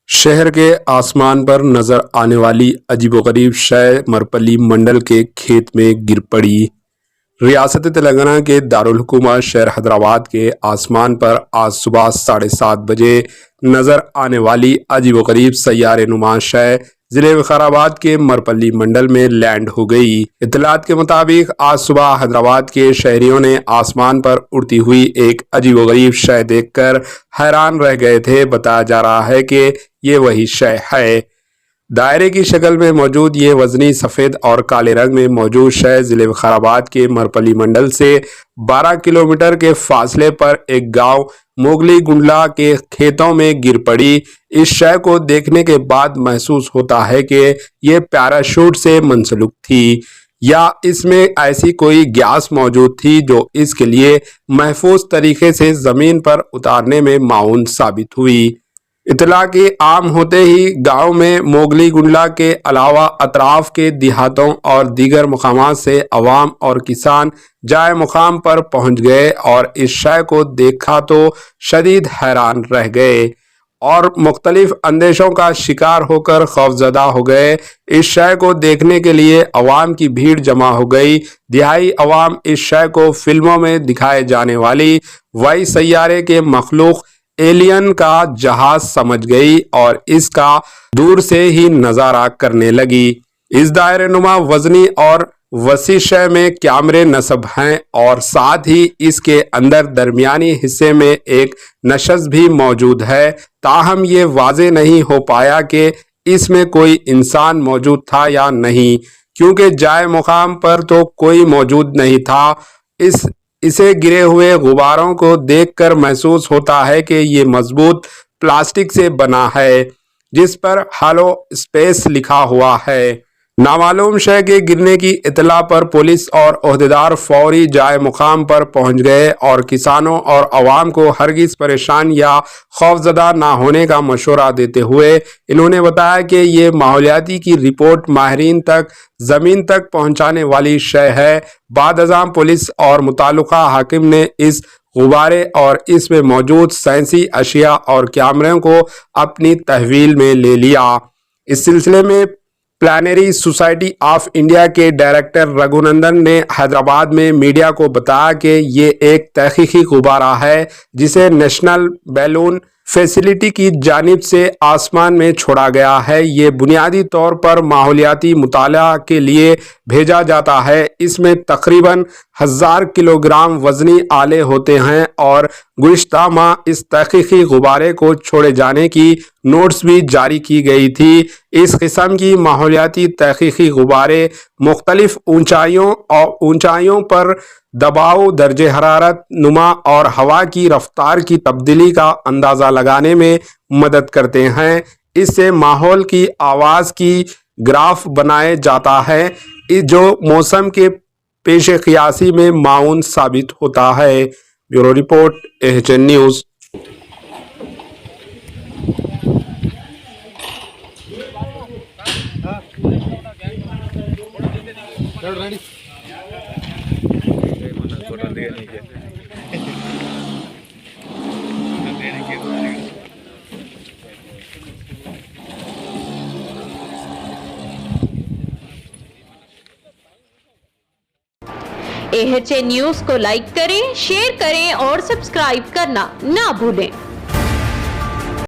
शहर के आसमान पर नजर आने वाली अजीबोगरीब शय मरपल्ली मंडल के खेत में गिर पड़ी। रियासत तेलंगाना के दारुल हुकूमत शहर हैदराबाद के आसमान पर आज सुबह 7:30 बजे नजर आने वाली अजीबोगरीब सैयारे नुमा शय जिले विकाराबाद के मरपल्ली मंडल में लैंड हो गई। इत्तलात के मुताबिक आज सुबह हैदराबाद के शहरियों ने आसमान पर उड़ती हुई एक अजीबोगरीब शय देखकर हैरान रह गए थे। बताया जा रहा है कि ये वही शय है। दायरे की शक्ल में मौजूद ये वजनी सफ़ेद और काले रंग में मौजूद शय जिले विकाराबाद के मरपल्ली मंडल से 12 किलोमीटर के फासले पर एक गांव मोगली गुंडला के खेतों में गिर पड़ी। इस शय को देखने के बाद महसूस होता है कि ये पैराशूट से मंसलूक थी या इसमें ऐसी कोई गैस मौजूद थी जो इसके लिए महफूज तरीके से ज़मीन पर उतारने में माउन साबित हुई। इतला की आम होते ही गांव में मोगली गुंडला के अलावा अतराफ के देहातों और दीगर मुकामात से अवाम और किसान जाए मुकाम पर पहुंच गए और इस शय को देखा तो शदीद हैरान रह गए और मुख्तलिफ अंदेशों का शिकार होकर खौफजदा हो गए। इस शय को देखने के लिए अवाम की भीड़ जमा हो गई। दिहाई अवाम इस शय को फिल्मों में दिखाए जाने वाली वही सैयारे के मखलूक एलियन का जहाज समझ गई और इसका दूर से ही नजारा करने लगी। इस दायरे नुमा वजनी और वसी शय में कैमरे नस्ब हैं और साथ ही इसके अंदर दरमियानी हिस्से में एक नशस भी मौजूद है। ताहम ये वाजे नहीं हो पाया कि इसमें कोई इंसान मौजूद था या नहीं, क्योंकि जाए मुकाम पर तो कोई मौजूद नहीं था। इसे गिरे हुए गुब्बारों को देखकर महसूस होता है कि ये मजबूत प्लास्टिक से बना है जिस पर हालो स्पेस लिखा हुआ है। नामालूम शय के गिरने की इतला पर पुलिस और ओहदेदार फौरी जाए मुकाम पर पहुंच गए और किसानों और अवाम को हरगिज परेशान या खौफजदा ना होने का मशवरा देते हुए इन्होंने बताया कि ये माहौलियाती की रिपोर्ट माहिरीन तक ज़मीन तक पहुंचाने वाली शय है। बाद अज़ां पुलिस और मुताल्लिका हाकिम ने इस गुब्बारे और इसमें मौजूद साइंसी अशिया और कैमरों को अपनी तहवील में ले लिया। इस सिलसिले में प्लानरी सोसाइटी ऑफ इंडिया के डायरेक्टर रघुनंदन ने हैदराबाद में मीडिया को बताया कि ये एक तहकीकी गुब्बारा है जिसे नेशनल बैलून फैसिलिटी की जानिब से आसमान में छोड़ा गया है। ये बुनियादी तौर पर माहौलियाती मुताला के लिए भेजा जाता है। इसमें तकरीबन 1000 किलोग्राम वजनी आले होते हैं और गुज़िश्ता माह इस तहकीकी गुब्बारे को छोड़े जाने की नोट्स भी जारी की गई थी। इस किस्म की माहौलियाती तहकीकी गुब्बारे मुख्तलिफ ऊंचाइयों पर दबाव, दर्जे हरारत, नुमा और हवा की रफ्तार की तब्दीली का अंदाज़ा लगाने में मदद करते हैं। इससे माहौल की आवाज़ की ग्राफ बनाया जाता है जो मौसम के पेश क़ियासी में माउन साबित होता है। Bureau report AHN news. AHN news को लाइक करें, शेयर करें और सब्सक्राइब करना ना भूलें।